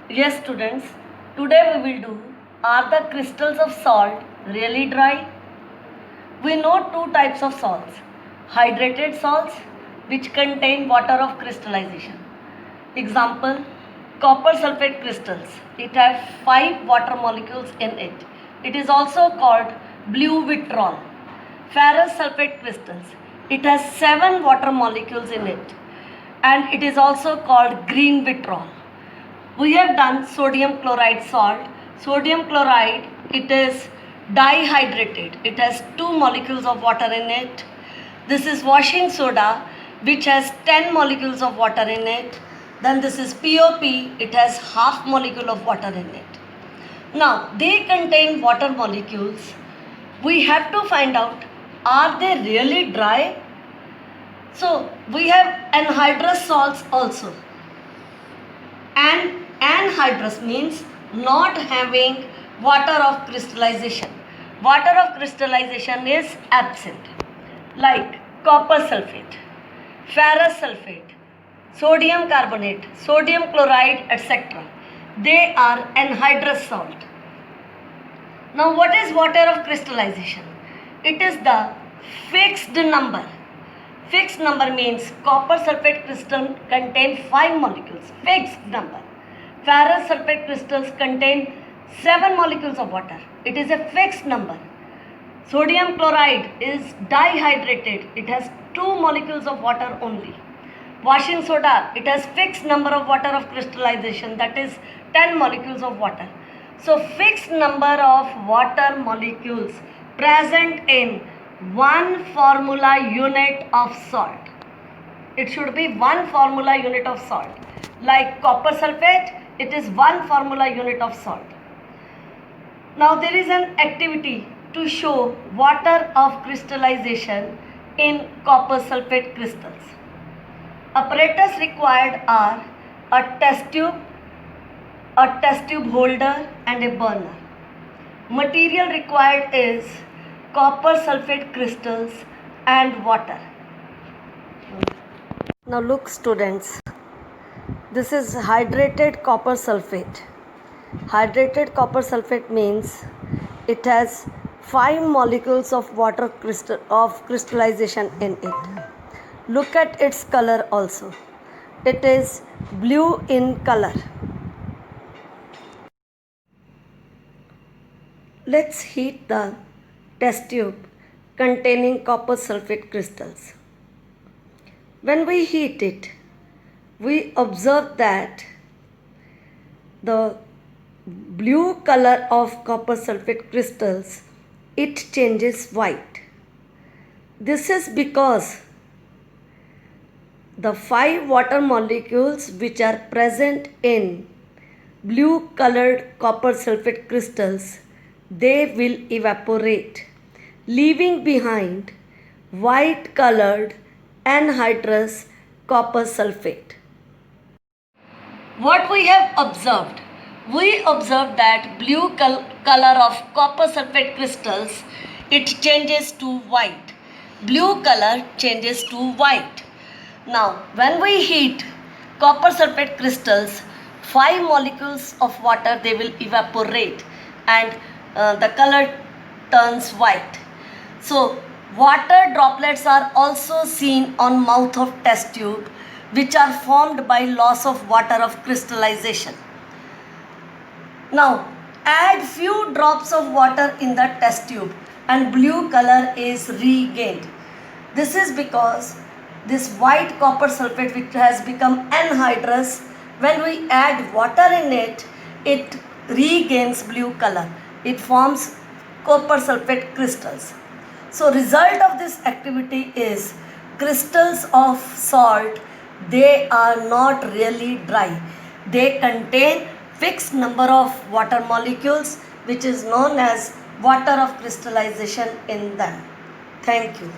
Yes, students, today we will do, are the crystals of salt really dry? We know two types of salts, hydrated salts which contain water of crystallization. Example, copper sulfate crystals. It has 5 water molecules in it. It is also called blue vitriol. Ferrous sulfate crystals. It has 7 water molecules in it and it is also called green vitriol. We have done sodium chloride salt. Sodium chloride, it is dihydrated. It has 2 molecules of water in it. This is washing soda, which has 10 molecules of water in it. Then this is POP, it has half molecule of water in it. Now, they contain water molecules. We have to find out, are they really dry? So, we have anhydrous salts also. And anhydrous means not having water of crystallization. Water of crystallization is absent, like copper sulfate, ferrous sulfate, sodium carbonate, sodium chloride, etc. They are anhydrous salt. Now, what is water of crystallization? It is the fixed number. Fixed number means copper sulfate crystal contain 5 molecules, fixed number. Ferrous sulfate crystals contain 7 molecules of water. It is a fixed number. Sodium chloride is dihydrated. It has 2 molecules of water only. Washing soda, it has fixed number of water of crystallization, that is 10 molecules of water. So fixed number of water molecules present in one formula unit of salt. It should be one formula unit of salt. Like copper sulfate, it is one formula unit of salt. Now there is an activity to show water of crystallization in copper sulfate crystals. Apparatus required are a test tube holder and a burner. Material required is copper sulfate crystals and water. Now look students, this is hydrated copper sulfate. Hydrated copper sulfate means it has 5 molecules of water crystallization in it. Look at its color also. It is blue in color. Let's heat the test tube containing copper sulfate crystals. When we heat it, we observe that the blue color of copper sulfate crystals, it changes white. This is because the 5 water molecules which are present in blue colored copper sulfate crystals, they will evaporate, leaving behind white colored anhydrous copper sulfate. What we have observed? We observed that blue color of copper sulfate crystals, it changes to white. Blue color changes to white. Now, when we heat copper sulfate crystals, 5 molecules of water, they will evaporate and the color turns white. So, water droplets are also seen on mouth of test tube, which are formed by loss of water of crystallization. Now, add few drops of water in the test tube and blue color is regained. This is because this white copper sulfate, which has become anhydrous, when we add water in it, it regains blue color. It forms copper sulfate crystals. So result of this activity is crystals of salt, they are not really dry. They contain fixed number of water molecules, which is known as water of crystallization in them. Thank you.